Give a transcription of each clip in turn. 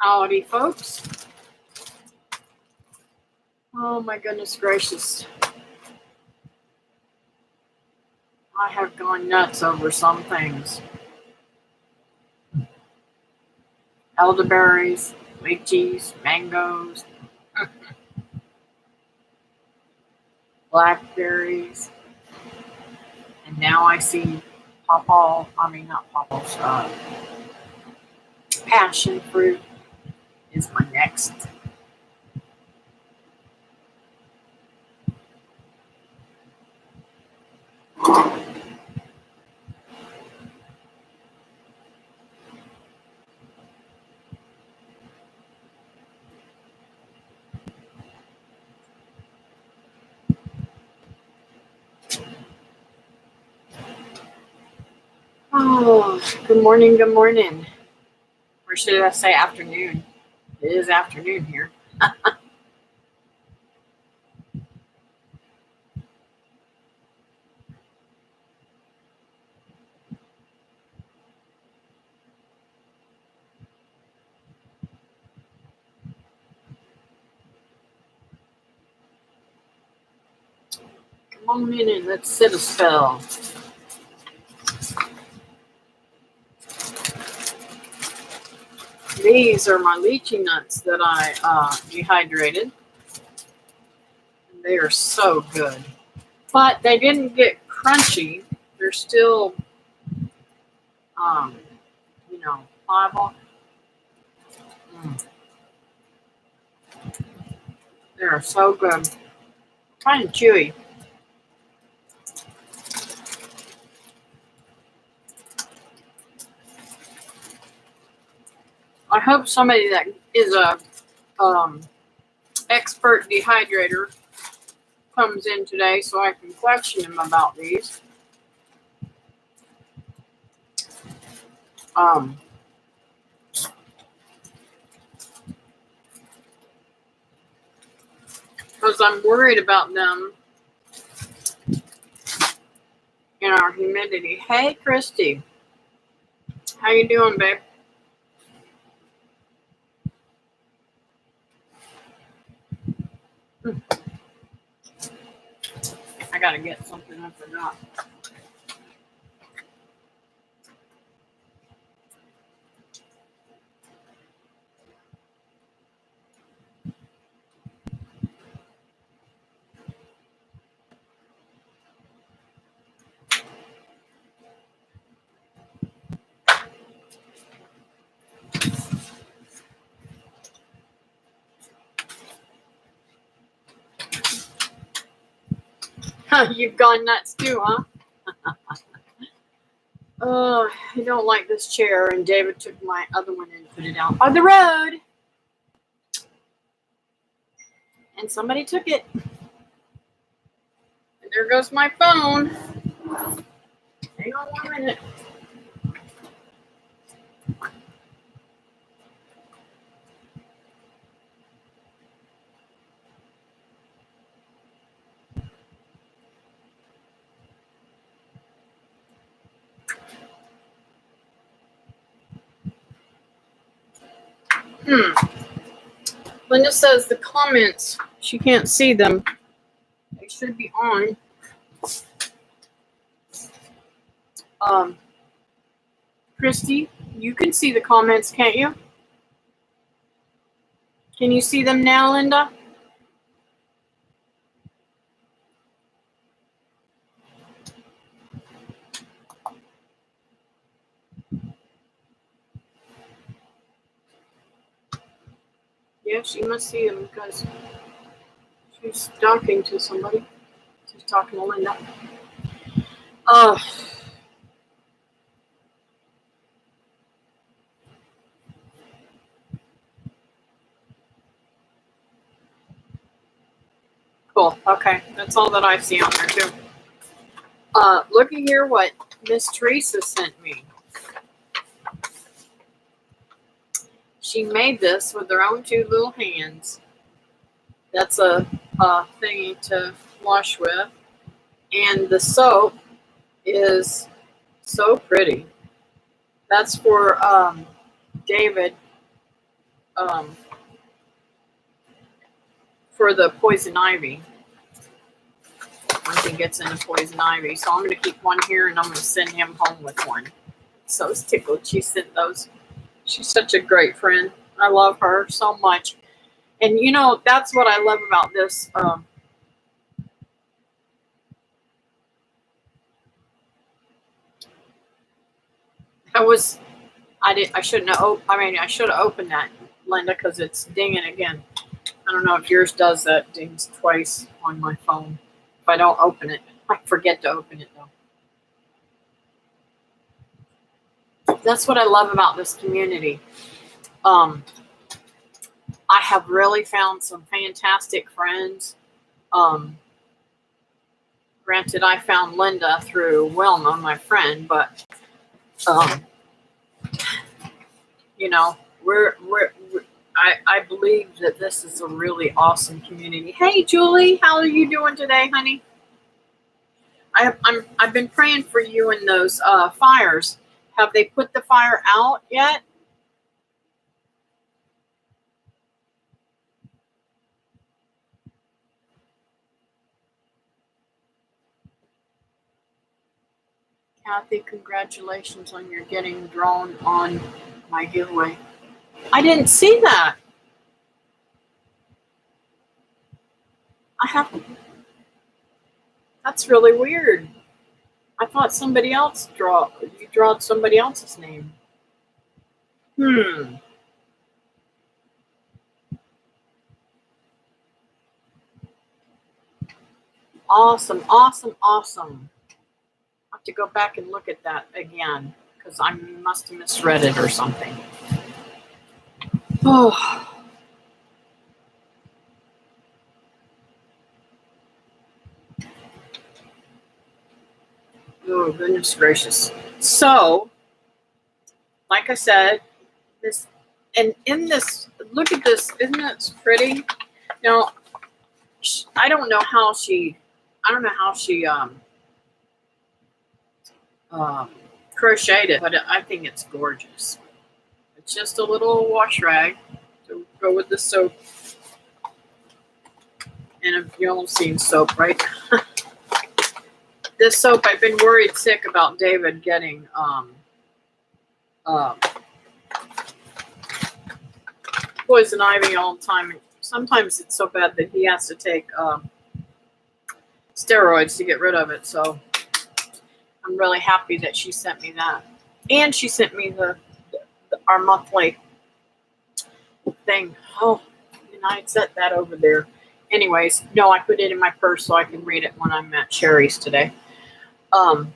Howdy, folks. Oh my goodness gracious. I have gone nuts over some things. Elderberries, lychees, mangoes, blackberries, and now I see passion fruit is my next. Oh, good morning, good morning. Or should I say afternoon? It is afternoon here. Come on in and let's sit a spell. These are my lychee nuts that I dehydrated. And they are so good. But they didn't get crunchy. They're still, pliable. They are so good. Kind of chewy. I hope somebody that is a expert dehydrator comes in today so I can question him about these. Because I'm worried about them in our humidity. Hey, Christy. How you doing, babe? I gotta get something I forgot. You've gone nuts too, huh? Oh, I don't like this chair, and David took my other one and put it out on the road. And somebody took it. And there goes my phone. Hang on 1 minute. Linda says the comments, she can't see them. They should be on. Christy, you can see the comments, can't you? Can you see them now, Linda? Yeah, she must see them because she's talking to somebody. She's talking to Linda. Cool. Okay, that's all that I see on there too. Look at here what Miss Teresa sent me. She made this with her own 2 little hands. That's a thingy to wash with. And the soap is so pretty. That's for David, um, for the poison ivy. Once he gets into poison ivy. So I'm going to keep one here and I'm going to send him home with one. So I was tickled she sent those. She's such a great friend. I love her so much. And you know, that's what I love about this. I shouldn't have, I should have opened that, Linda, because it's dinging again. I don't know if yours does that, dings twice on my phone. If I don't open it, I forget to open it though. That's what I love about this community. Um, I have really found some fantastic friends. Um, Granted, I found Linda through Wilma, my friend, but um, you know, I believe that this is a really awesome community. Hey, Julie, how are you doing today, honey? I've been praying for you in those fires. Have they put the fire out yet? Kathy, congratulations on your getting drawn on my giveaway. I didn't see that. I have. That's really weird. I thought somebody else you drawed somebody else's name. Hmm. Awesome, awesome, awesome. I have to go back and look at that again because I must have misread it or something. Oh. Oh, goodness gracious. So, like I said, this, and in this, look at this, isn't it pretty? Now, I don't know how she, I don't know how she um, crocheted it, but I think it's gorgeous. It's just a little wash rag to go with the soap. And you all seen soap, right? This soap, I've been worried sick about David getting uh, poison ivy all the time. Sometimes it's so bad that he has to take steroids to get rid of it. So I'm really happy that she sent me that, and she sent me our monthly thing. Oh, and I set that over there. Anyways, no, I put it in my purse so I can read it when I'm at Sherry's today. Um,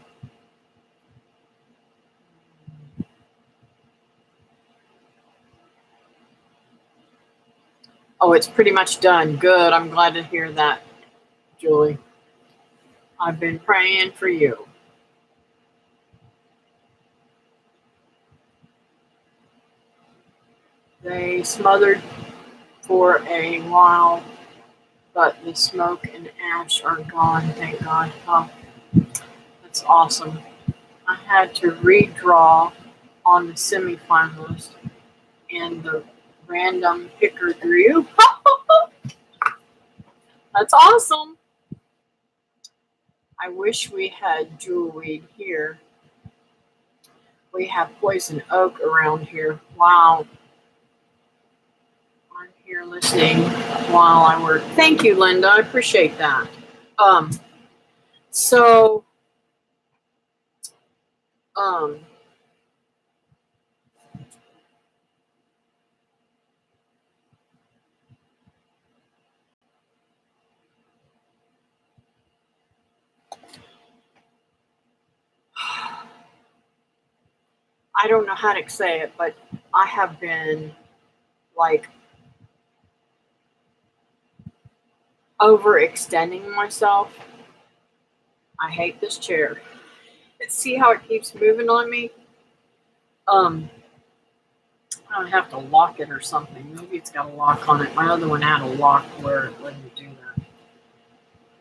oh, it's pretty much done. Good. I'm glad to hear that, Julie. I've been praying for you. They smothered for a while, but the smoke and ash are gone, thank God. Oh, that's awesome. I had to redraw on the semifinalist, and the random picker drew. That's awesome. I wish we had jewelweed here. We have poison oak around here. Wow. I'm here listening while I work. Thank you, Linda. I appreciate that. Um, so, um, I don't know how to say it, but I have been like overextending myself. I hate this chair. See how it keeps moving on me? Um, I would have to lock it or something. Maybe it's got a lock on it. My other one had a lock where it wouldn't do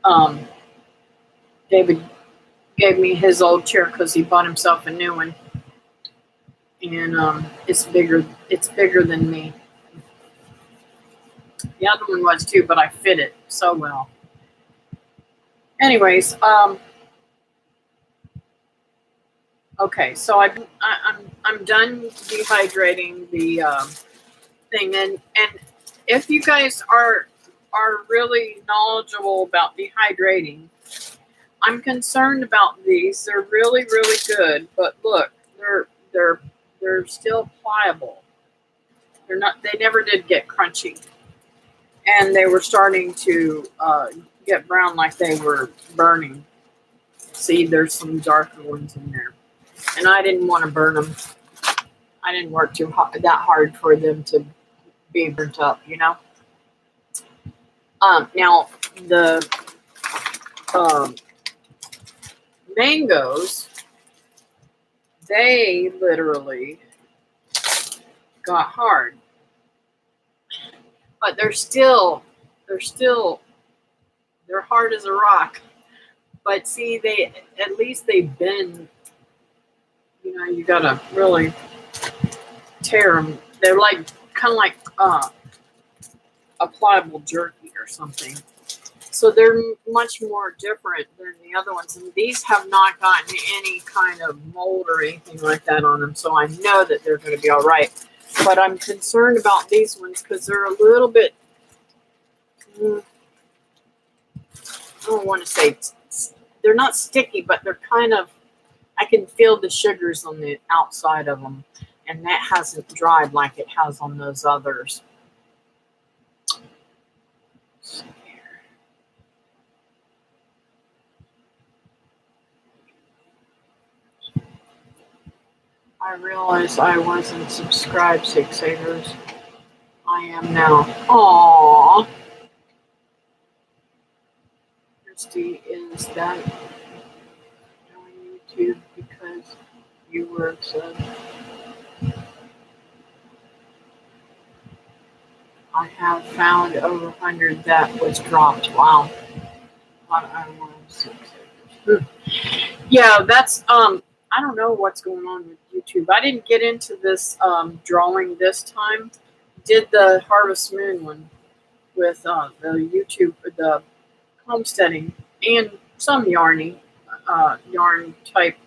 that. David gave me his old chair because he bought himself a new one, and it's bigger. It's bigger than me. The other one was too, but I fit it so well. Anyways, okay, so I'm done dehydrating the thing, and if you guys are really knowledgeable about dehydrating, I'm concerned about these. They're really good, but look, they're still pliable. They're not. They never did get crunchy, and they were starting to get brown, like they were burning. See, there's some darker ones in there, and I didn't want to burn them. I didn't work that hard for them to be burnt up, you know. Now the mangoes, they literally got hard, but they're hard as a rock. But see, at least they bend. You know, you gotta really tear them. They're like kind of like a pliable jerky or something. So they're much more different than the other ones. And these have not gotten any kind of mold or anything like that on them. So I know that they're going to be all right. But I'm concerned about these ones because they're a little bit, I don't want to say, they're not sticky, but they're kind of, I can feel the sugars on the outside of them. And that hasn't dried like it has on those others. I realized I wasn't subscribed, Sixators. I am now. Aww. Christy, is that on YouTube because you were said? I have found over 100 that was dropped. Wow. I was Sixators. Yeah, that's I don't know what's going on with YouTube. I didn't get into this drawing this time. Did the Harvest Moon one with the YouTube, the homesteading, and some yarn type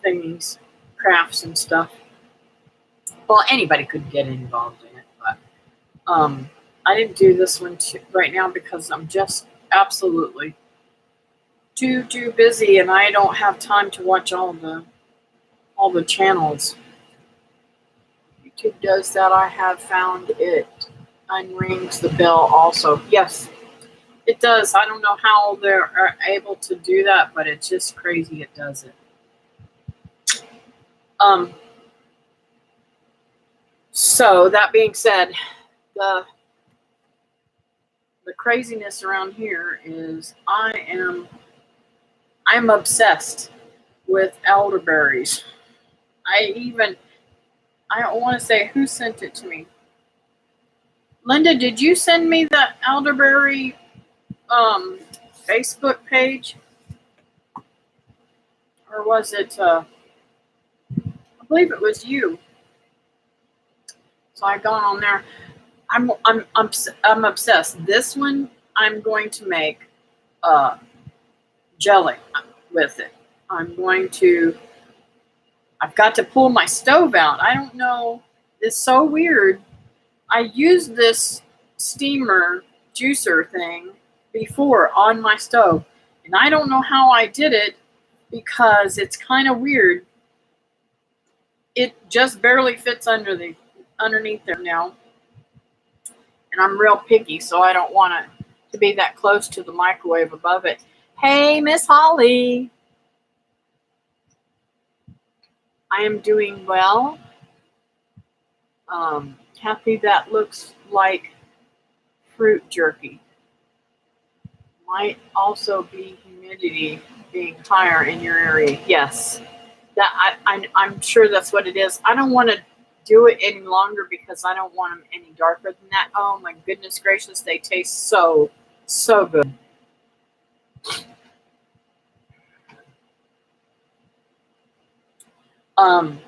thingies, crafts and stuff. Well, anybody could get involved in it, but I didn't do this one right now because I'm just absolutely too busy, and I don't have time to watch all the channels. YouTube does that. I have found it unrings the bell also. Yes, it does. I don't know how they're able to do that, but it's just crazy it does it. So that being said, the craziness around here is I'm obsessed with elderberries. I don't want to say who sent it to me. Linda, did you send me the elderberry Facebook page? Or was it I believe it was you. So I've gone on there. I'm obsessed. This one I'm going to make jelly with it. I've got to pull my stove out. I don't know. It's so weird. I used this steamer juicer thing before on my stove, and I don't know how I did it because it's kind of weird. It just barely fits underneath there now, and I'm real picky, so I don't want it to be that close to the microwave above it. Hey, Miss Holly. I am doing well. Happy that looks like fruit jerky. Might also be humidity being higher in your area. Yes. I'm sure that's what it is. I don't want to do it any longer because I don't want them any darker than that. Oh my goodness gracious, they taste so good. Um,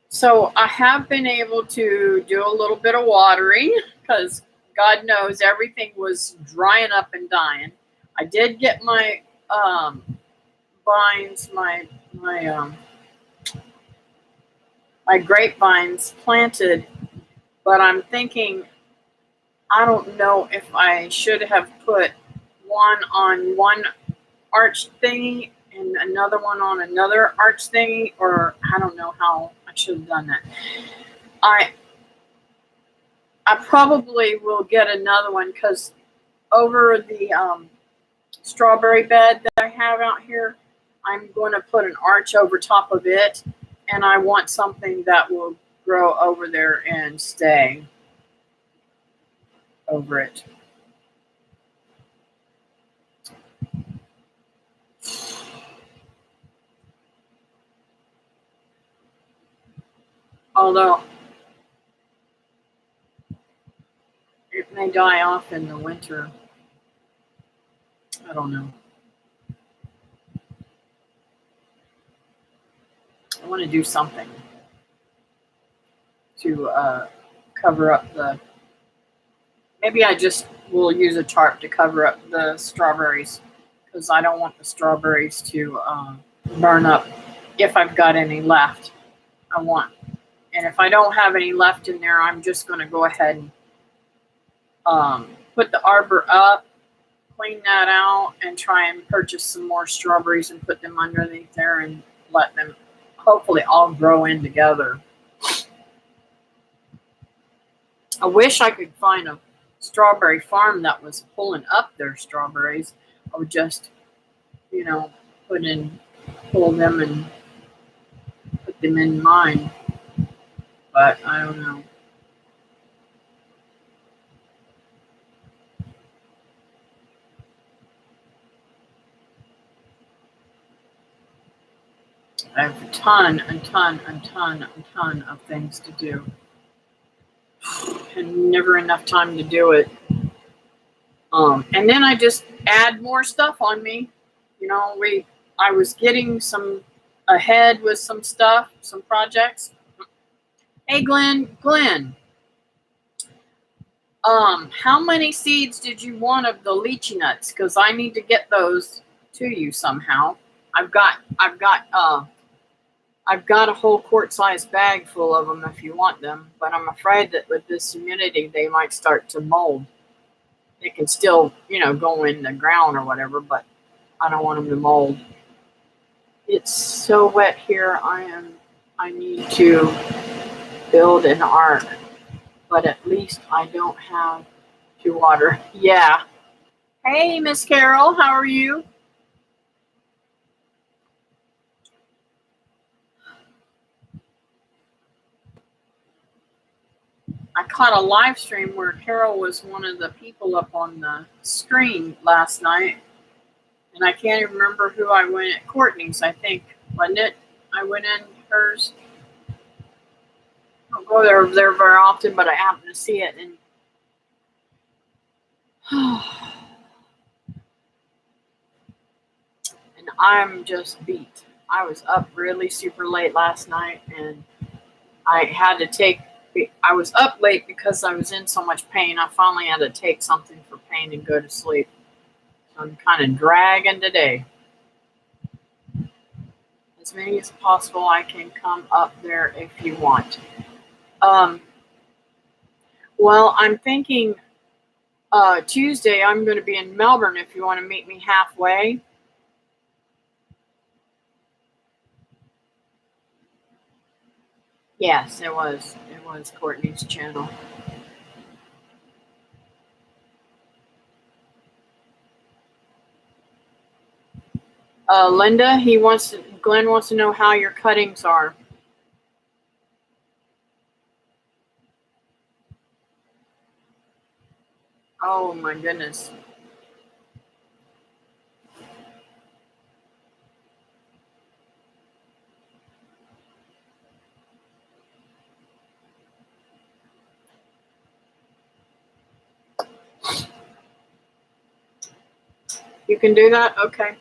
so I have been able to do a little bit of watering because God knows everything was drying up and dying. I did get my vines, my grapevines planted, but I'm thinking I don't know if I should have put one on one arch thingy and another one on another arch thingy, or I don't know how I should have done that. I I probably will get another one because over the strawberry bed that I have out here, I'm going to put an arch over top of it, and I want something that will grow over there and stay over it. Although it may die off in the winter. I don't know. I want to do something to cover up the. Maybe I just will use a tarp to cover up the strawberries because I don't want the strawberries to burn up if I've got any left. I want, and if I don't have any left in there, I'm just going to go ahead and put the arbor up, clean that out, and try and purchase some more strawberries and put them underneath there and let them hopefully all grow in together. I wish I could find a strawberry farm that was pulling up their strawberries. I would just, you know, pull them and put them in mine. But I don't know. I have a ton of things to do, and never enough time to do it. And then I just add more stuff on me. You know, I was getting some ahead with some stuff, some projects. Hey, Glenn, how many seeds did you want of the lychee nuts? Because I need to get those to you somehow. I've got a whole quart-sized bag full of them if you want them, but I'm afraid that with this humidity, they might start to mold. They can still, go in the ground or whatever, but I don't want them to mold. It's so wet here. I need to build an ark, but at least I don't have to water. Yeah. Hey, Miss Carol, how are you? I caught a live stream where Carol was one of the people up on the screen last night, and I can't even remember who I went at. Courtney's, I think, wasn't it? I went in hers. I don't go there very often, but I happened to see it, and and I'm just beat. I was up really super late last night, and I had to take. I was up late because I was in so much pain. I finally had to take something for pain and go to sleep. So I'm kind of dragging today. As many as possible, I can come up there if you want. Well, I'm thinking Tuesday I'm going to be in Melbourne if you want to meet me halfway. Yes, it was. It was Courtney's channel. Linda, Glenn wants to know how your cuttings are. Oh my goodness. You can do that? Okay.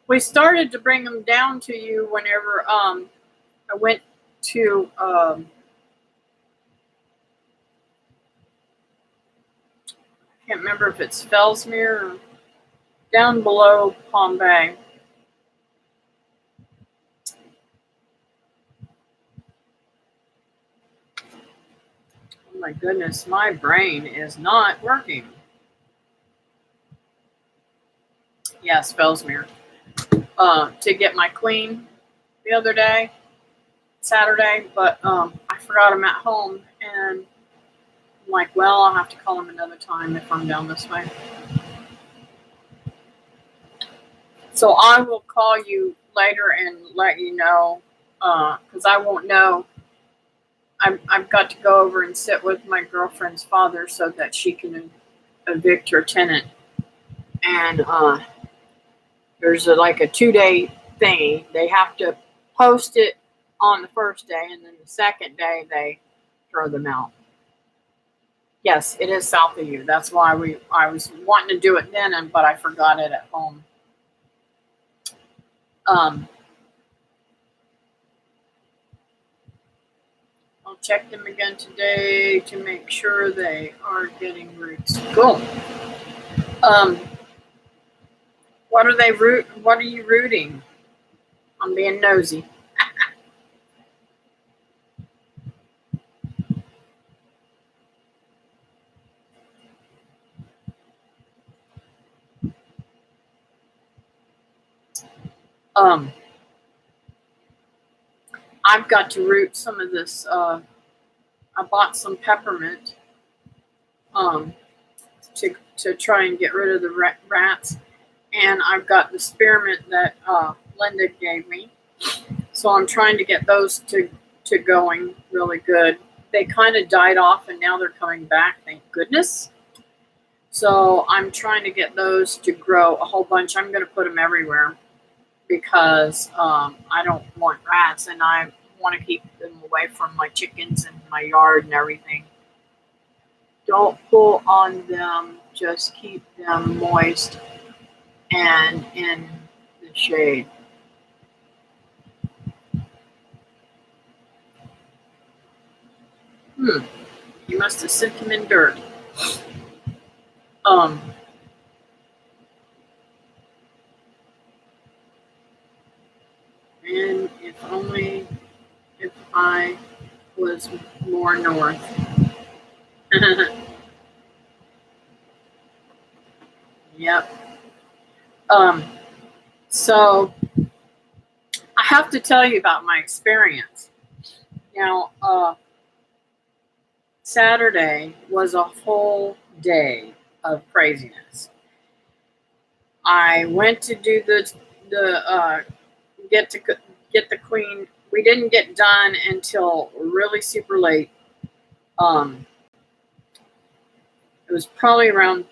We started to bring them down to you whenever I went to I can't remember if it's Fellsmere or down below Palm Bay. Oh my goodness, my brain is not working. Yes, Fellsmere. To get my queen the other day, Saturday, but I forgot him at home, and I'm like, well, I'll have to call him another time if I'm down this way. So I will call you later and let you know, because I won't know. I've got to go over and sit with my girlfriend's father so that she can evict her tenant. And there's like a 2-day thing. They have to post it on the first day, and then the second day they throw them out. Yes, it is south of you. That's why I was wanting to do it then, but I forgot it at home. I'll check them again today to make sure they are getting roots. Cool. What are they root? What are you rooting? I'm being nosy. I've got to root some of this. I bought some peppermint to try and get rid of the rats, and I've got the spearmint that Linda gave me. So I'm trying to get those to going really good. They kind of died off, and now they're coming back. Thank goodness. So I'm trying to get those to grow a whole bunch. I'm going to put them everywhere because I don't want rats, and I want to keep them away from my chickens and my yard and everything. Don't pull on them. Just keep them moist and in the shade. You must have sent them in dirt. And if I was more north. Yep. So I have to tell you about my experience. Now, Saturday was a whole day of craziness. I went to do the get the queen. We didn't get done until really super late. It was probably around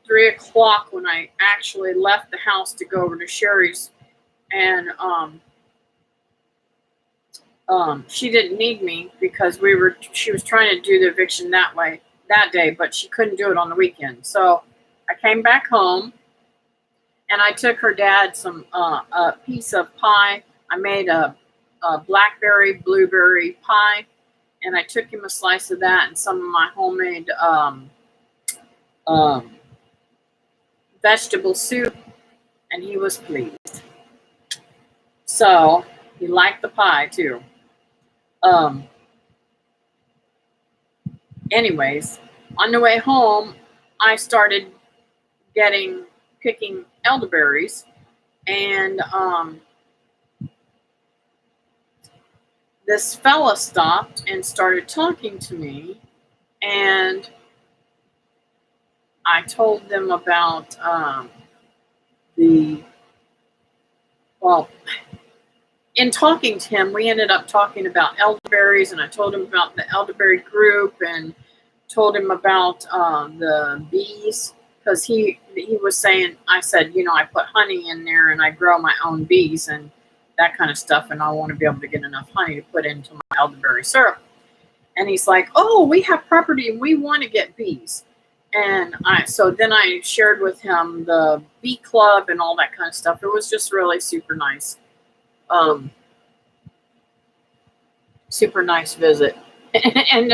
3 o'clock when I actually left the house to go over to Sherry's, and she didn't need me because she was trying to do the eviction that day, but she couldn't do it on the weekend. So I came back home, and I took her dad some a piece of pie. I made a blackberry blueberry pie, and I took him a slice of that and some of my homemade vegetable soup, and he was pleased. So he liked the pie too. Anyways, on the way home, I started picking elderberries, and this fella stopped and started talking to me, and I told them about in talking to him, we ended up talking about elderberries, and I told him about the elderberry group and told him about the bees, because he was saying, I said, I put honey in there and I grow my own bees and that kind of stuff, and I want to be able to get enough honey to put into my elderberry syrup. And he's like, oh, we have property and we want to get bees. And so then I shared with him the bee club and all that kind of stuff. It was just really super nice. Super nice visit. And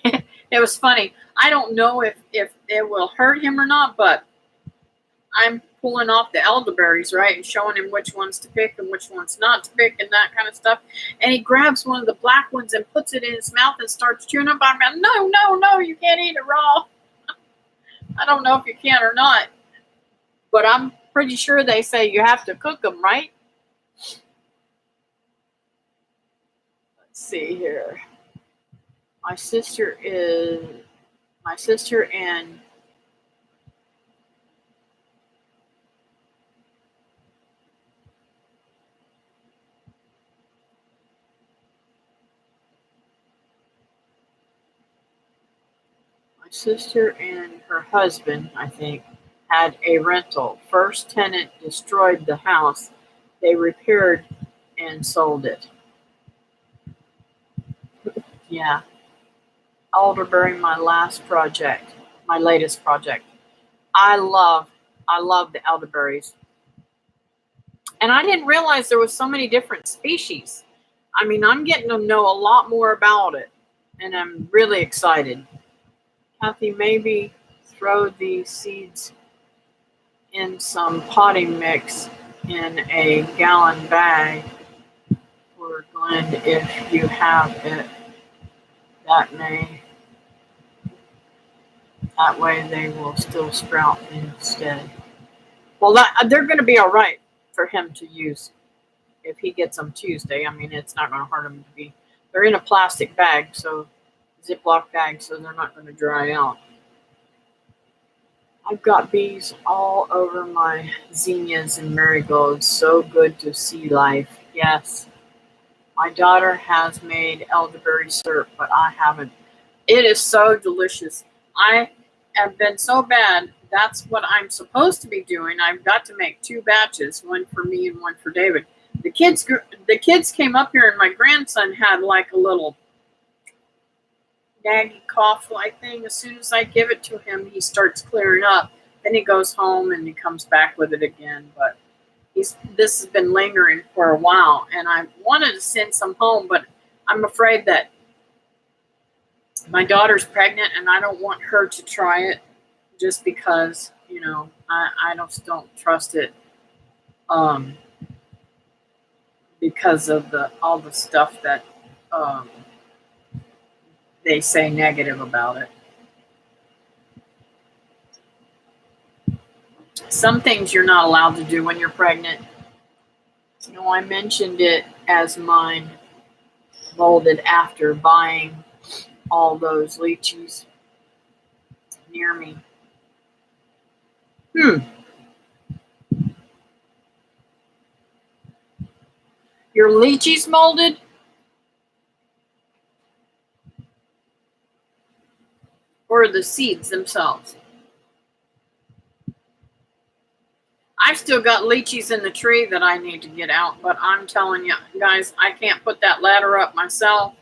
it was funny. I don't know if it will hurt him or not, but I'm pulling off the elderberries, right, and showing him which ones to pick and which ones not to pick and that kind of stuff. And he grabs one of the black ones and puts it in his mouth and starts chewing up. I'm like, no, no, no, you can't eat it raw. I don't know if you can or not, but I'm pretty sure they say you have to cook them, right? Let's see here. My sister and her husband, I think, had a rental. First tenant destroyed the house. They repaired and sold it. Yeah. Elderberry, my latest project. I love the elderberries. And I didn't realize there was so many different species. I mean, I'm getting to know a lot more about it, and I'm really excited. Kathy, maybe throw these seeds in some potting mix in a gallon bag for Glenn if you have it. That way they will still sprout instead. Well, they're going to be all right for him to use if he gets them Tuesday. I mean, it's not going to hurt him to be. They're in a plastic bag, so Ziploc bag, so they're not going to dry out. I've got bees all over my zinnias and marigolds. So good to see life. Yes. My daughter has made elderberry syrup, but I haven't. It is so delicious. I have been so bad. That's what I'm supposed to be doing. I've got to make 2 batches, one for me and one for David. The kids came up here, and my grandson had like a little naggy cough like thing. As soon as I give it to him, he starts clearing up. Then he goes home and he comes back with it again. But this has been lingering for a while, and I wanted to send some home, but I'm afraid that my daughter's pregnant, and I don't want her to try it just because, I just don't trust it because of all the stuff that they say negative about it. Some things you're not allowed to do when you're pregnant. I mentioned it as mine molded after buying all those lychees near me. Your lychees molded? Or the seeds themselves? I've still got lychees in the tree that I need to get out, but I'm telling you guys, I can't put that ladder up myself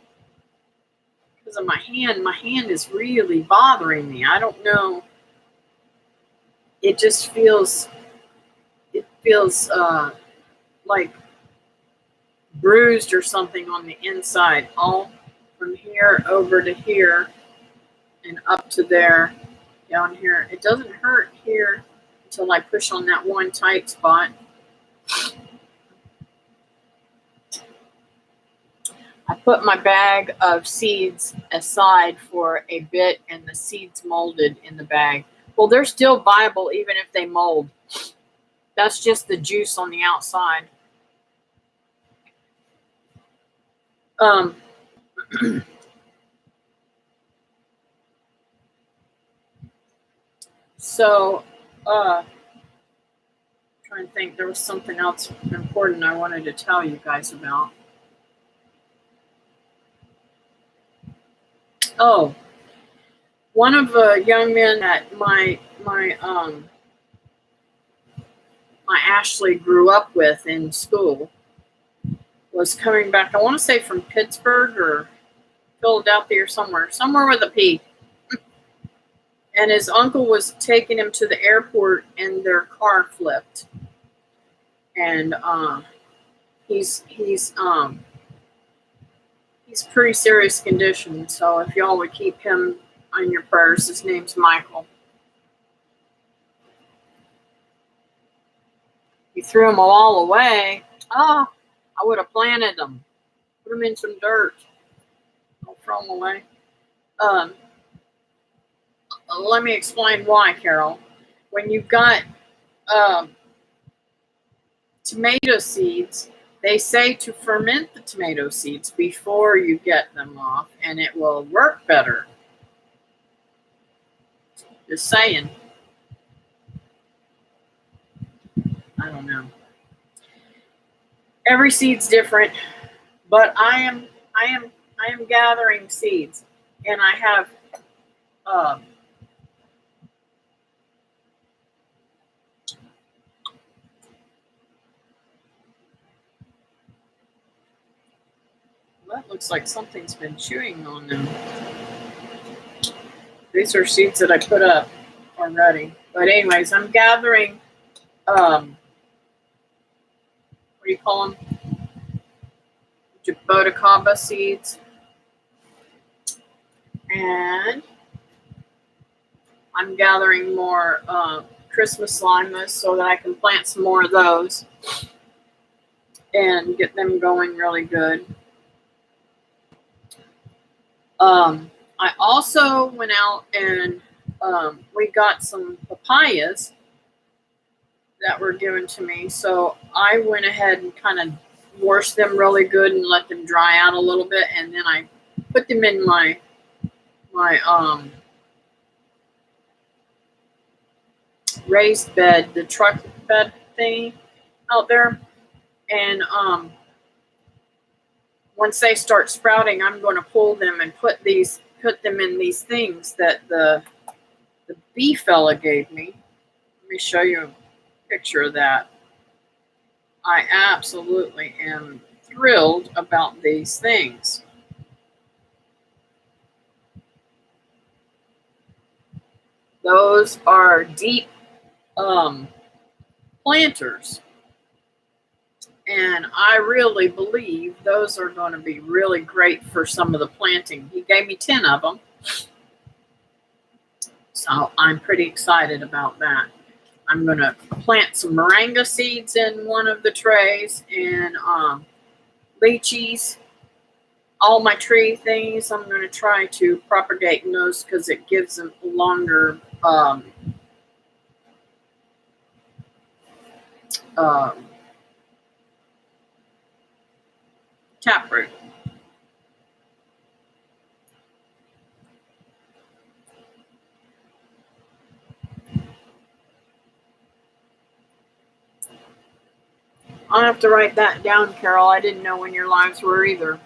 because of my hand. My hand is really bothering me. I don't know. It just feels like bruised or something on the inside. All from here over to here and up to there, down here. It doesn't hurt here until I push on that one tight spot. I put my bag of seeds aside for a bit, and the seeds molded in the bag. Well, they're still viable even if they mold. That's just the juice on the outside. So, trying to think, there was something else important I wanted to tell you guys about. Oh, one of the young men that my Ashley grew up with in school was coming back. I want to say from Pittsburgh or Philadelphia or somewhere with a P. And his uncle was taking him to the airport, and their car flipped. And he's pretty serious condition. So if y'all would keep him on your prayers, his name's Michael. You threw them all away. Oh, I would have planted them. Put them in some dirt. Don't throw them away. Let me explain why, Carol. When you've got tomato seeds, they say to ferment the tomato seeds before you get them off, and it will work better. Just saying. I don't know. Every seed's different, but I am gathering seeds, and I have that looks like something's been chewing on them. These are seeds that I put up already. But anyways, I'm gathering, what do you call them? Jaboticaba seeds. And I'm gathering more Christmas limas so that I can plant some more of those and get them going really good. I also went out and we got some papayas that were given to me. So I went ahead and kind of washed them really good and let them dry out a little bit. And then I put them in my raised bed, the truck bed thingy out there. And once they start sprouting, I'm going to pull them and put them in these things that the bee fella gave me. Let me show you a picture of that. I absolutely am thrilled about these things. Those are deep planters. And I really believe those are going to be really great for some of the planting. He gave me 10 of them. So I'm pretty excited about that. I'm going to plant some moringa seeds in one of the trays and lychees. All my tree things, I'm going to try to propagate in those because it gives them longer taproot. I'll have to write that down, Carol. I didn't know when your lives were either.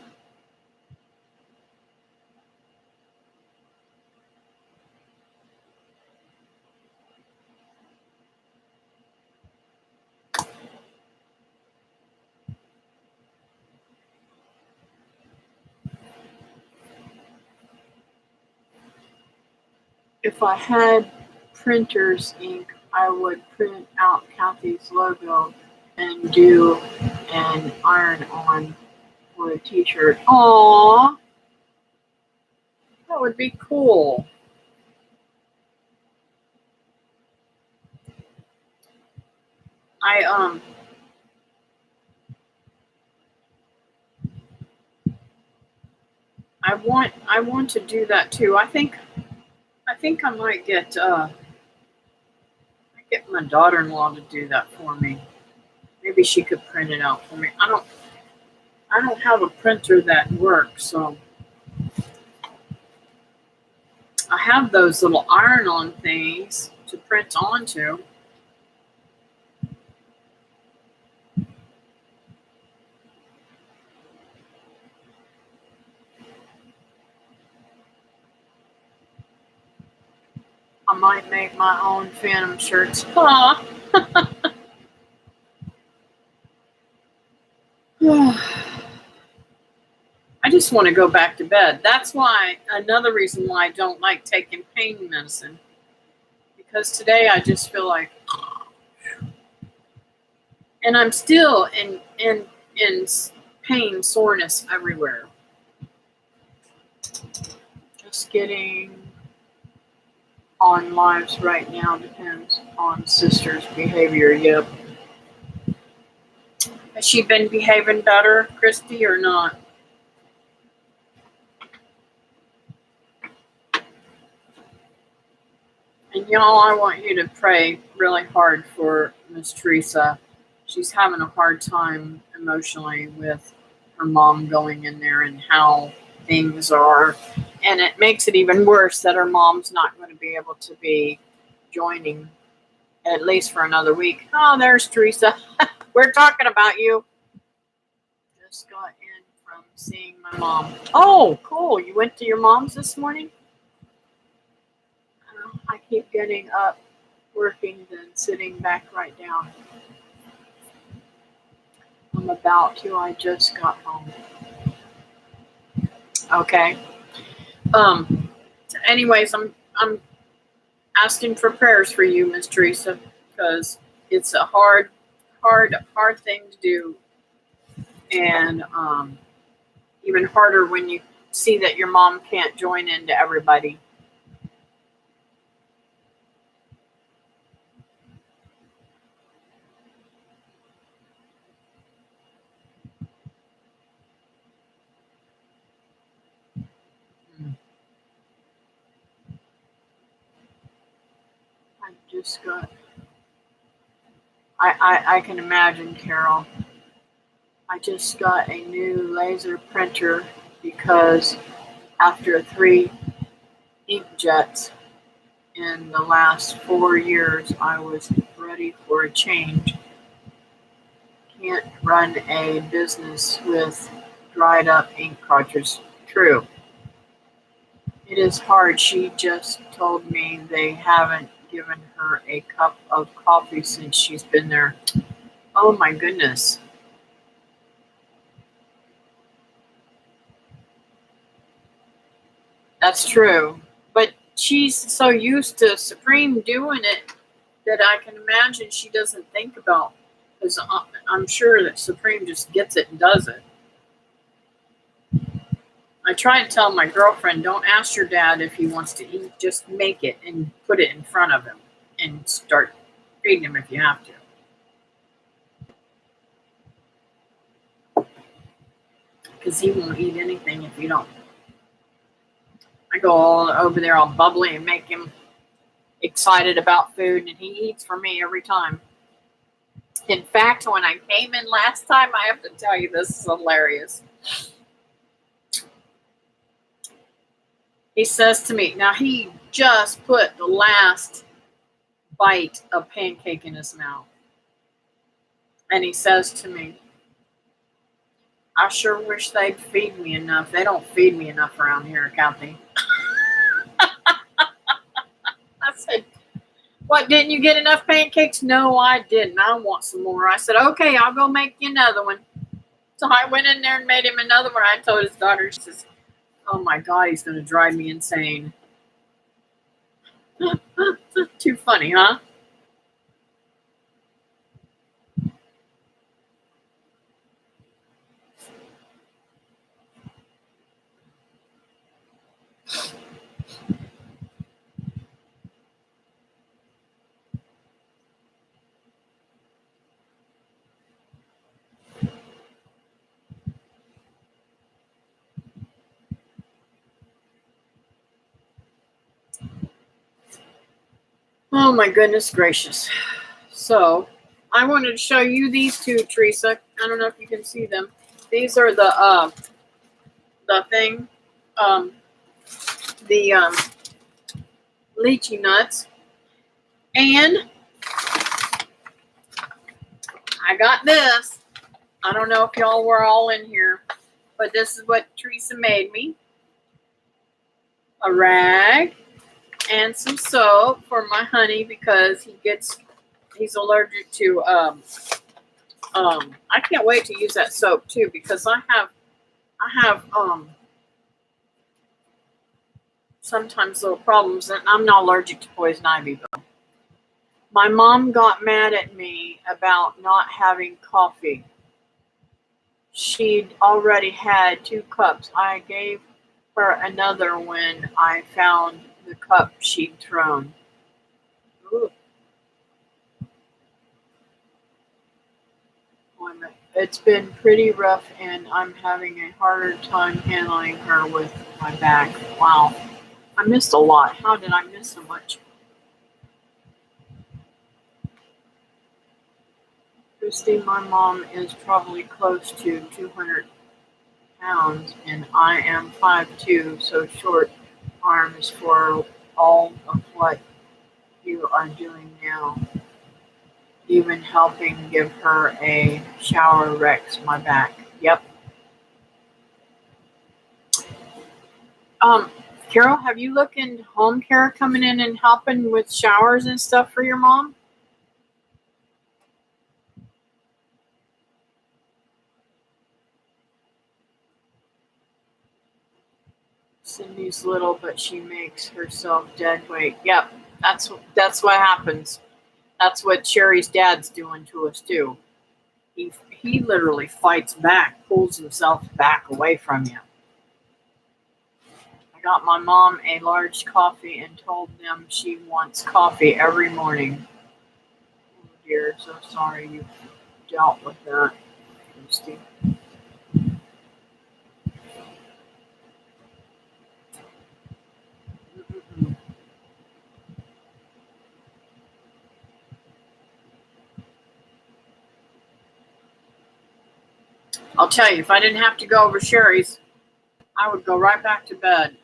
If I had printer's ink, I would print out Kathy's logo and do an iron-on for a t-shirt. Aww, that would be cool. I want to do that too. I think I might get my daughter-in-law to do that for me. Maybe she could print it out for me. I don't have a printer that works, so I have those little iron-on things to print onto. I might make my own Phantom shirts. Aw. I just want to go back to bed. That's why, another reason why I don't like taking pain medicine. because today I just feel like, and I'm still in pain, soreness everywhere. Just getting on lives right now depends on sister's behavior. Yep. Has she been behaving better, Christy, or not? And y'all, I want you to pray really hard for Miss Teresa. She's having a hard time emotionally with her mom going in there and how things are. And it makes it even worse that her mom's not going to be able to be joining at least for another week. Oh, there's Teresa. We're talking about you. Just got in from seeing my mom. Oh, cool. You went to your mom's this morning? I keep getting up, working, then sitting back right down. I'm about to. I just got home. Okay. Anyways, I'm asking for prayers for you, Miss Teresa, because it's a hard thing to do, and even harder when you see that your mom can't join into everybody. I just got. I can imagine, Carol. I just got a new laser printer because after 3 inkjets in the last 4 years, I was ready for a change. Can't run a business with dried up ink cartridges. True. It is hard. She just told me they haven't given her a cup of coffee since she's been there. Oh my goodness. That's true. But she's so used to Supreme doing it that I can imagine she doesn't think about, because I'm sure that Supreme just gets it and does it. I try to tell my girlfriend, don't ask your dad if he wants to eat, just make it and put it in front of him and start feeding him if you have to. Because he won't eat anything if you don't. I go all over there all bubbly and make him excited about food, and he eats for me every time. In fact, when I came in last time, I have to tell you, this is hilarious. He says to me, now he just put the last bite of pancake in his mouth. And he says to me, I sure wish they'd feed me enough. They don't feed me enough around here, Kathy. I said, what, didn't you get enough pancakes? No, I didn't. I want some more. I said, okay, I'll go make you another one. So I went in there and made him another one. I told his daughter, she says, oh my God, he's going to drive me insane. Too funny, huh? Oh my goodness gracious. So I wanted to show you these two, Teresa. I don't know if you can see them. These are the thing, the lychee nuts. And I got this. I don't know if y'all were all in here, but this is what Teresa made me. A rag and some soap for my honey because he's allergic to I can't wait to use that soap too because I have sometimes little problems, and I'm not allergic to poison ivy though. My mom got mad at me about not having coffee. She'd already had 2 cups. I gave her another when I found the cup she'd thrown. Ooh, it's been pretty rough, and I'm having a harder time handling her with my back. Wow, I missed a lot. How did I miss so much? Christy, my mom is probably close to 200 pounds, and I am 5'2", so short arms for all of what you are doing now. Even helping give her a shower wrecks my back. Yep. Carol, have you looked into home care coming in and helping with showers and stuff for your mom? Cindy's little, but she makes herself dead weight. Yep, that's what happens. That's what Sherry's dad's doing to us too. He literally fights back, pulls himself back away from you. I got my mom a large coffee and told them she wants coffee every morning. Oh dear, so sorry you dealt with that, Christy. I'll tell you, if I didn't have to go over Sherry's, I would go right back to bed.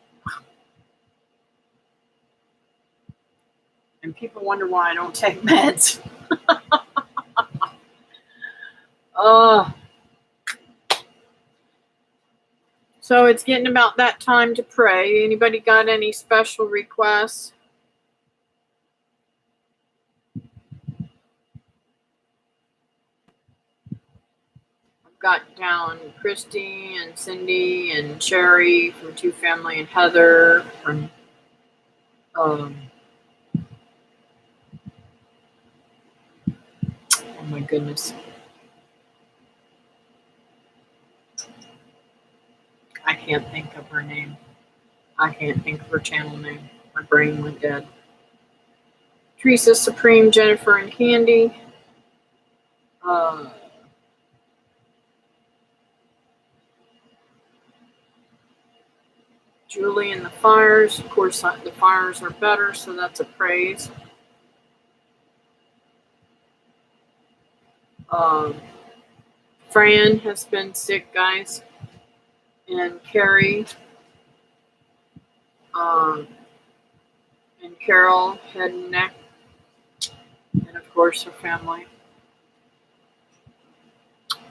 And people wonder why I don't take meds. So it's getting about that time to pray. Anybody got any special requests? I've got down Christy and Cindy and Sherry from Two Family and Heather from oh my goodness. I can't think of her name. I can't think of her channel name. My brain went dead. Teresa, Supreme, Jennifer, and Candy. Julie and the Fires. Of course, the Fires are better, so that's a praise. Fran has been sick, guys. And Carrie. And Carol, head and neck. And of course, her family.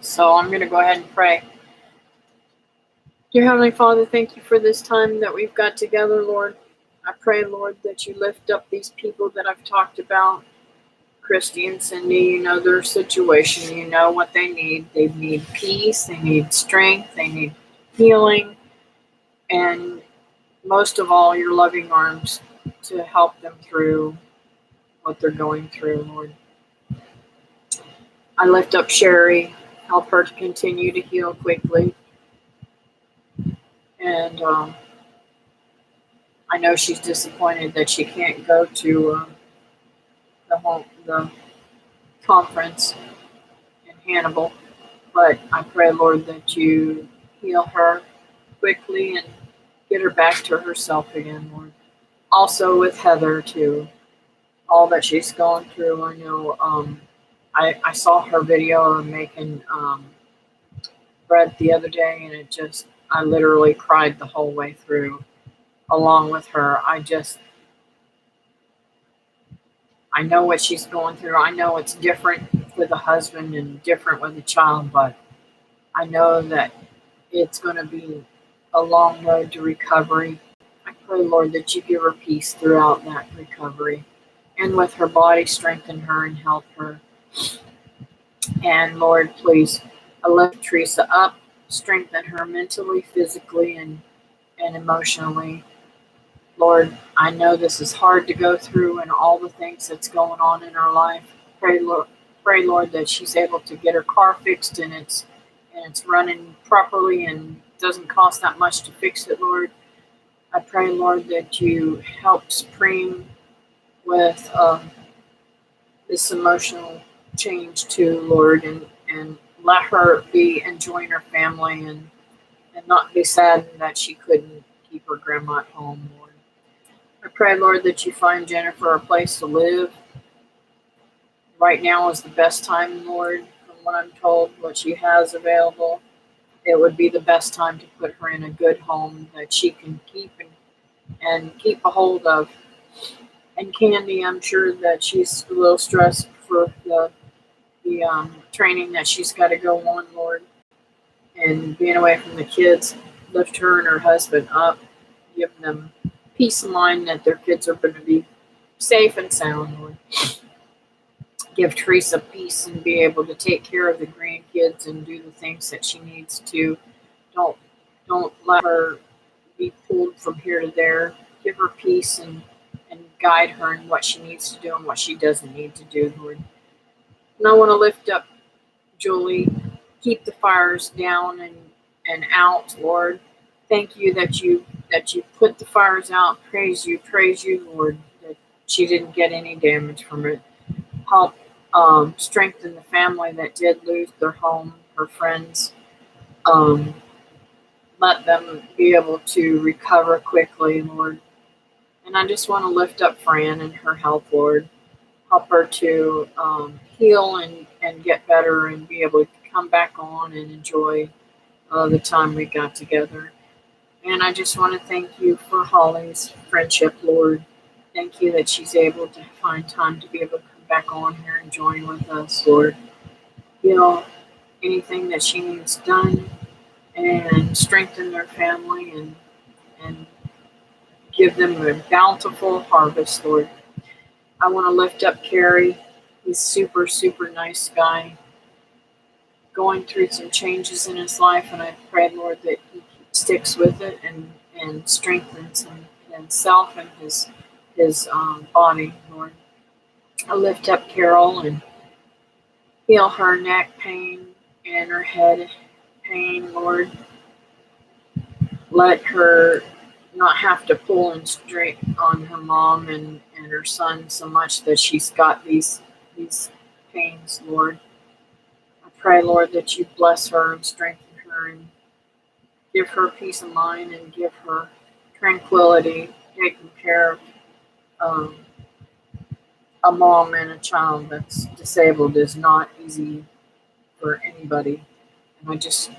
So I'm going to go ahead and pray. Dear Heavenly Father, thank you for this time that we've got together, Lord. I pray, Lord, that you lift up these people that I've talked about. Christy and Cindy, you know their situation. You know what they need. They need peace. They need strength. They need healing. And most of all, your loving arms to help them through what they're going through, Lord. I lift up Sherry. Help her to continue to heal quickly. And I know she's disappointed that she can't go to the conference in Hannibal. But I pray, Lord, that you heal her quickly and get her back to herself again, Lord. Also with Heather, too. All that she's going through. I know I saw her video of making bread the other day, and I literally cried the whole way through along with her. I know what she's going through. I know it's different with a husband and different with a child, but I know that it's going to be a long road to recovery. I pray, Lord, that you give her peace throughout that recovery. And with her body, strengthen her and help her. And Lord, please lift Teresa up, strengthen her mentally, physically, and emotionally. Lord, I know this is hard to go through and all the things that's going on in her life. Pray, Lord, that she's able to get her car fixed and it's running properly and doesn't cost that much to fix it, Lord. I pray, Lord, that you help Supreme with this emotional change too, Lord, and let her be enjoying her family and not be saddened that she couldn't keep her grandma at home, Lord. I pray, Lord, that you find Jennifer a place to live. Right now is the best time, Lord, from what I'm told, what she has available. It would be the best time to put her in a good home that she can keep and keep a hold of. And Candy, I'm sure that she's a little stressed for the training that she's got to go on, Lord, and being away from the kids. Lift her and her husband up, give them peace of mind that their kids are going to be safe and sound, Lord. Give Teresa peace and be able to take care of the grandkids and do the things that she needs to. Don't don't let her be pulled from here to there. Give her peace and guide her in what she needs to do and what she doesn't need to do, Lord. And I want to lift up Julie. Keep the fires down and out, Lord. Thank you that you put the fires out. Praise you, Lord, that she didn't get any damage from it. Help strengthen the family that did lose their home, her friends. Um, Let them be able to recover quickly, Lord. And I just want to lift up Fran and her health, Lord. Help her to heal and get better and be able to come back on and enjoy the time we got together. And I just want to thank you for Holly's friendship, Lord. Thank you that she's able to find time to be able to come back on here and join with us, Lord. Heal anything that she needs done and strengthen their family and give them a bountiful harvest, Lord. I want to lift up Carrie. He's super, super nice guy, going through some changes in his life, and I pray, Lord, that he sticks with it and strengthens himself and his body, Lord. I lift up Carol and heal her neck pain and her head pain, Lord. Let her not have to pull and straight on her mom and her son so much that she's got these pains, Lord. I pray, Lord, that you bless her and strengthen her and give her peace of mind and give her tranquility. Taking care of um, a mom and a child that's disabled is not easy for anybody. And I just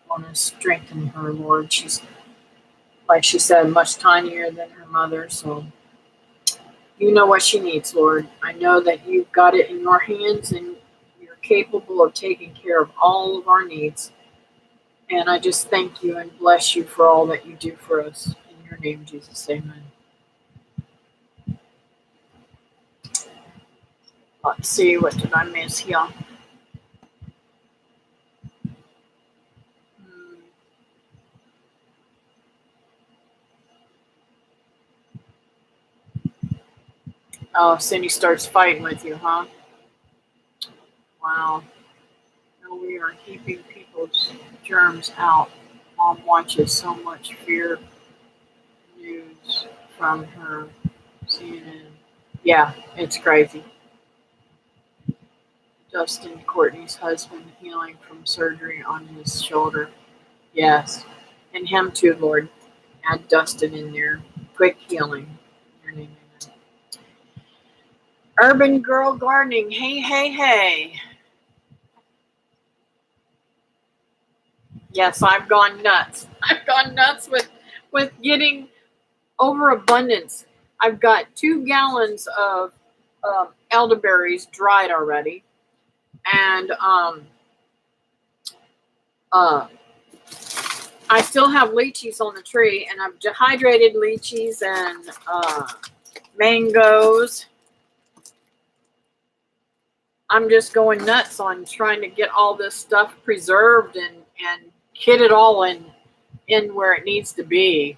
want to strengthen her, Lord. She's, like she said, much tinier than her mother, so you know what she needs, Lord. I know that you've got it in your hands and you're capable of taking care of all of our needs. And I just thank you and bless you for all that you do for us. In your name, Jesus, amen. Let's see, what did I miss here? Oh, Cindy starts fighting with you, huh? Wow. No, we are keeping people's germs out. Mom watches so much fear news from her CNN. Yeah, it's crazy. Dustin Courtney's husband healing from surgery on his shoulder. Yes. And him too, Lord. Add Dustin in there. Quick healing. In your name, amen. Urban Girl Gardening. Hey, hey, hey. Yes, I've gone nuts. I've gone nuts with getting overabundance. I've got 2 gallons of elderberries dried already. And I still have lychees on the tree, and I've dehydrated lychees and mangoes. I'm just going nuts on trying to get all this stuff preserved and get it all in where it needs to be.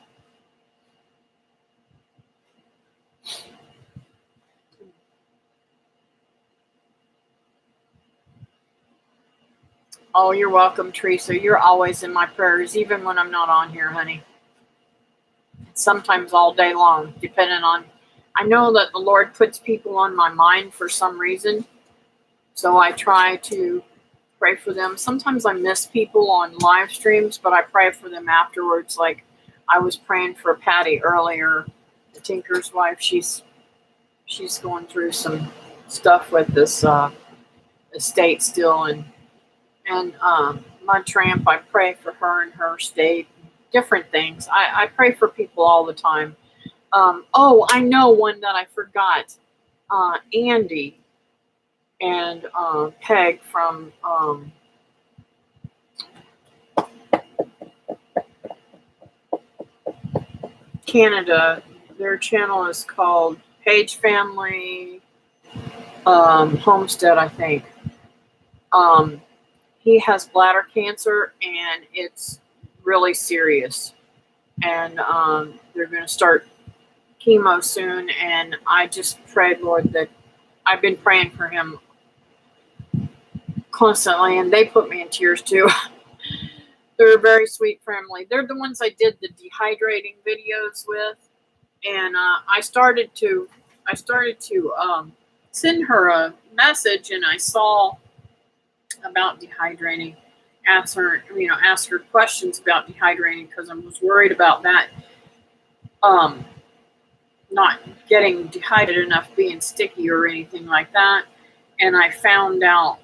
Oh, you're welcome, Teresa. You're always in my prayers, even when I'm not on here, honey. Sometimes all day long, depending on. I know that the Lord puts people on my mind for some reason, so I try to pray for them. Sometimes I miss people on live streams, but I pray for them afterwards. Like I was praying for Patty earlier, the Tinker's wife. She's going through some stuff with this estate still, and Mud Tramp. I pray for her and her estate. Different things. I pray for people all the time. Oh, I know one that I forgot. Andy and Peg from Canada. Their channel is called Page Family Homestead, I think. He has bladder cancer, and it's really serious. And they're going to start chemo soon. And I just prayed, Lord, that I've been praying for him constantly, and they put me in tears too. They're a very sweet family. They're the ones I did the dehydrating videos with, and I started to send her a message, and I saw about dehydrating. Ask her questions about dehydrating because I was worried about that. Not getting dehydrated enough, being sticky or anything like that. And I found out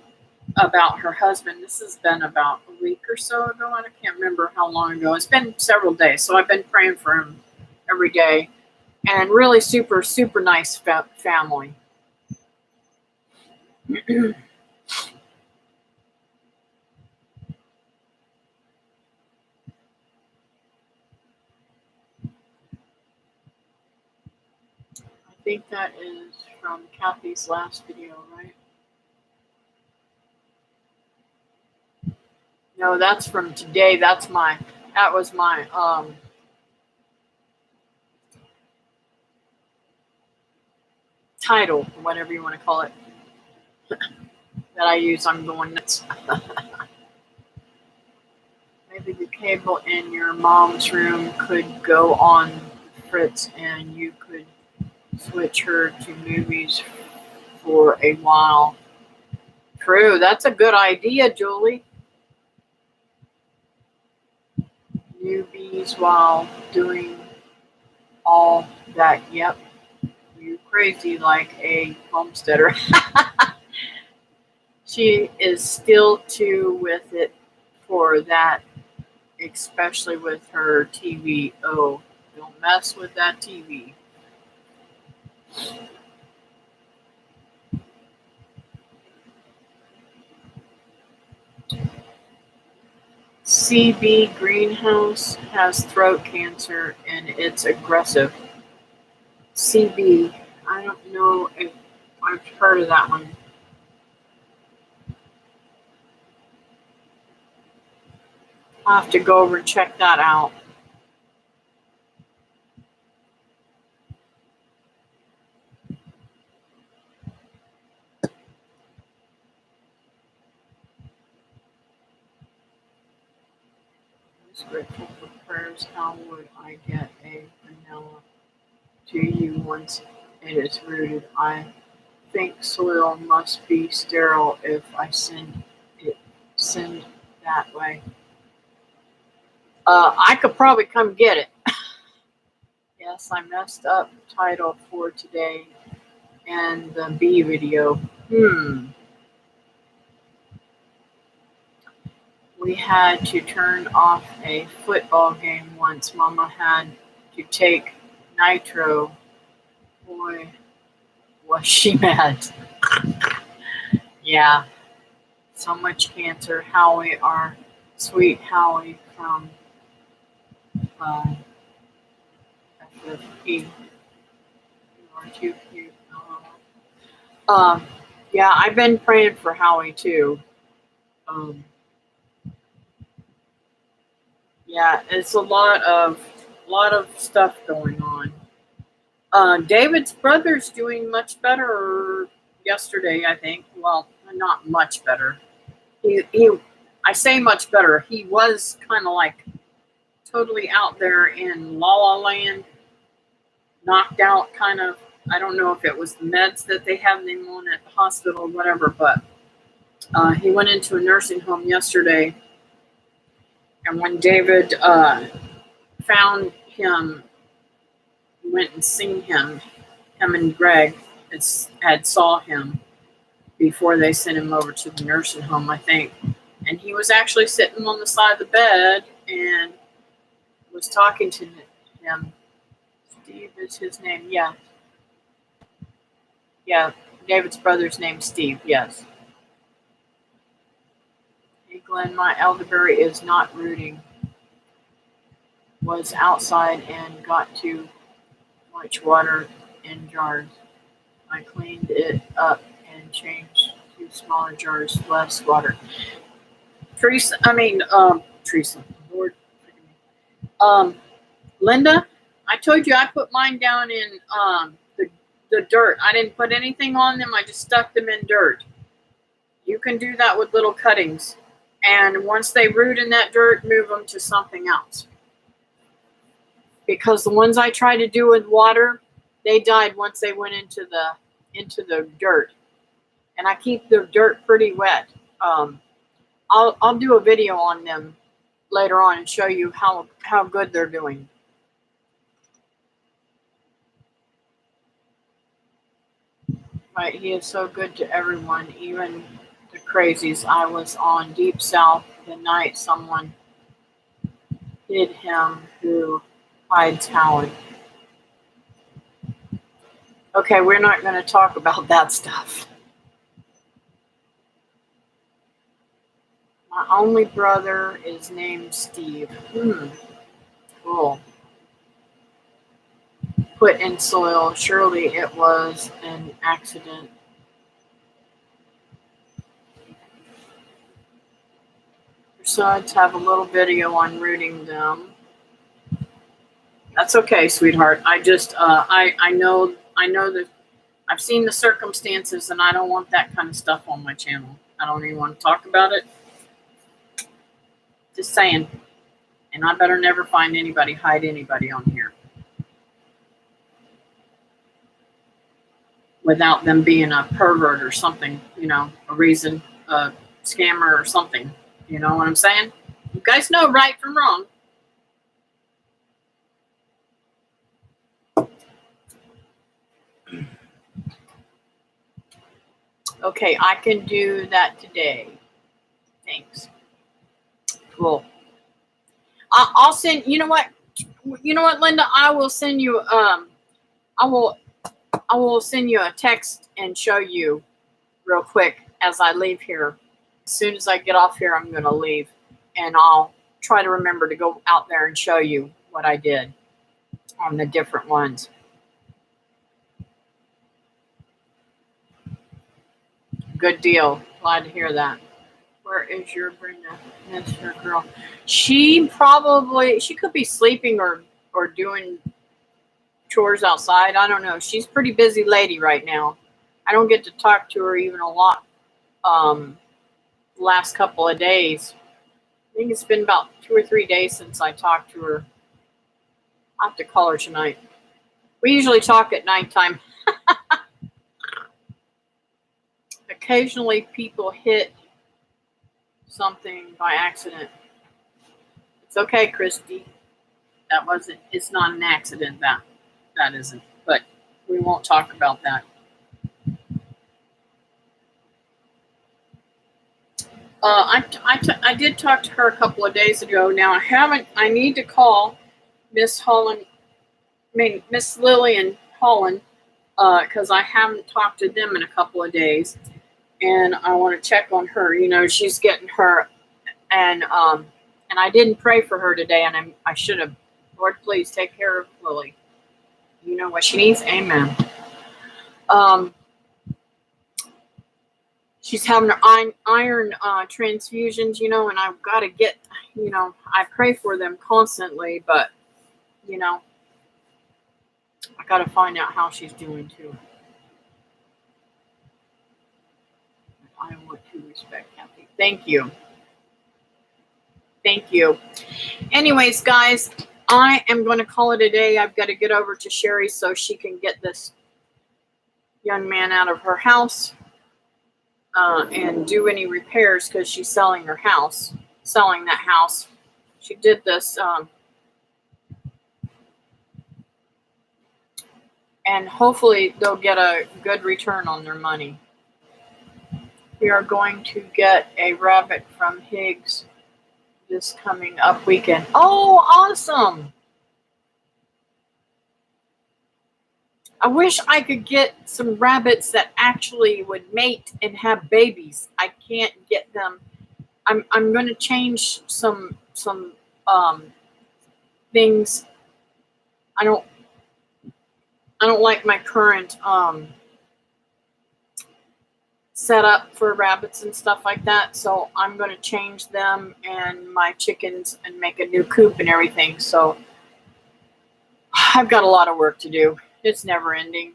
about her husband. This has been about a week or so ago. I can't remember how long ago. It's been several days. So I've been praying for him every day. And really super, super nice family. I think that is from Kathy's last video, right? No, that's from today. That was my title, whatever you want to call it, that I use. I'm going nuts. Maybe the cable in your mom's room could go on Fritz, and you could switch her to movies for a while. True, that's a good idea, Julie. Newbies while doing all that. Yep, you crazy like a homesteader. She is still too with it for that, especially with her TV. Oh, don't mess with that TV. CB Greenhouse has throat cancer and it's aggressive. CB, I don't know if I've heard of that one. I'll have to go over and check that out. I was grateful for prayers. How would I get a vanilla to you once it is rooted? I think soil must be sterile if I send that way. I could probably come get it. Yes, I messed up title for today and the B video. We had to turn off a football game once. Mama had to take nitro. Boy, was she mad. Yeah, so much cancer. Howie, our sweet Howie from FFP. You are too cute. Yeah, I've been praying for Howie too. Yeah, it's a lot of stuff going on. David's brother's doing much better yesterday, I think. Well, not much better. I say much better. He was kind of like totally out there in La La Land, knocked out kind of. I don't know if it was the meds that they had him on at the hospital or whatever, but he went into a nursing home yesterday. And when David found him, went and seen him, him and Greg had saw him before they sent him over to the nursing home, I think. And he was actually sitting on the side of the bed and was talking to him. Steve is his name, yeah. Yeah, David's brother's name's Steve, yes. Hey Glenn, my elderberry is not rooting. Was outside and got too much water in jars. I cleaned it up and changed to smaller jars, less water. Teresa, Lord, Linda, I told you I put mine down in the dirt. I didn't put anything on them. I just stuck them in dirt. You can do that with little cuttings. And once they root in that dirt, move them to something else. Because the ones I tried to do with water, they died once they went into the dirt. And I keep the dirt pretty wet. I'll do a video on them later on and show you how good they're doing. Right, he is so good to everyone, even the crazies. I was on Deep South the night someone hid him who hides Howard. Okay, we're not going to talk about that stuff. My only brother is named Steve. Cool. Put in soil. Surely it was an accident. Besides, have a little video on rooting them. That's okay, sweetheart. I just, I know that I've seen the circumstances, and I don't want that kind of stuff on my channel. I don't even want to talk about it. Just saying. And I better never find anybody hide anybody on here without them being a pervert or something, a reason, a scammer or something. You know what I'm saying? You guys know right from wrong. Okay, I can do that today. Thanks. Cool. I'll send. You know what, Linda? I will send you. I will send you a text and show you real quick as I leave here. As soon as I get off here, I'm going to leave, and I'll try to remember to go out there and show you what I did on the different ones. Good deal. Glad to hear that. Where is your Brenda? That's her girl. She could be sleeping or doing chores outside. I don't know. She's a pretty busy lady right now. I don't get to talk to her even a lot the last couple of days. I think it's been about 2 or 3 days since I talked to her. I'll have to call her tonight. We usually talk at nighttime. Occasionally people hit something by accident. It's okay, Christy. It's not an accident. That isn't. But we won't talk about that. I did talk to her a couple of days ago. Now I need to call Miss Lillian Holland, because I haven't talked to them in a couple of days, and I want to check on her. She's getting her, and I didn't pray for her today, and I should have. Lord, please take care of Lily. You know what she needs? Amen. She's having her iron transfusions, and I've got to get, I pray for them constantly, but, I got to find out how she's doing too. I want to respect Kathy. Thank you. Thank you. Anyways, guys, I am going to call it a day. I've got to get over to Sherry so she can get this young man out of her house and do any repairs because she's selling that house. She did this, and hopefully they'll get a good return on their money. We are going to get a rabbit from Higgs this coming up weekend. Oh, awesome! I wish I could get some rabbits that actually would mate and have babies. I can't get them. I'm going to change some things. I don't like my current setup for rabbits and stuff like that. So I'm going to change them and my chickens and make a new coop and everything. So I've got a lot of work to do. It's never ending.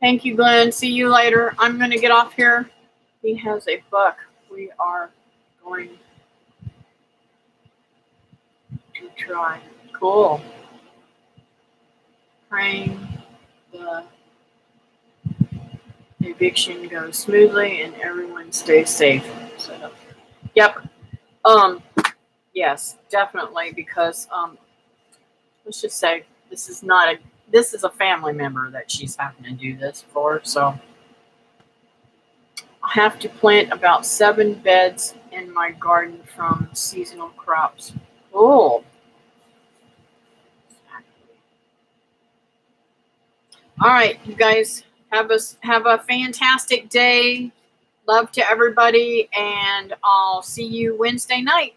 Thank you, Glenn. See you later. I'm going to get off here. He has a buck. We are going to try. Cool. Praying the eviction goes smoothly and everyone stays safe. So, yep. Yes, definitely, because let's just say this is a family member that she's having to do this for. So I have to plant about 7 beds in my garden from seasonal crops. Cool. All right, you guys have a fantastic day. Love to everybody, and I'll see you Wednesday night.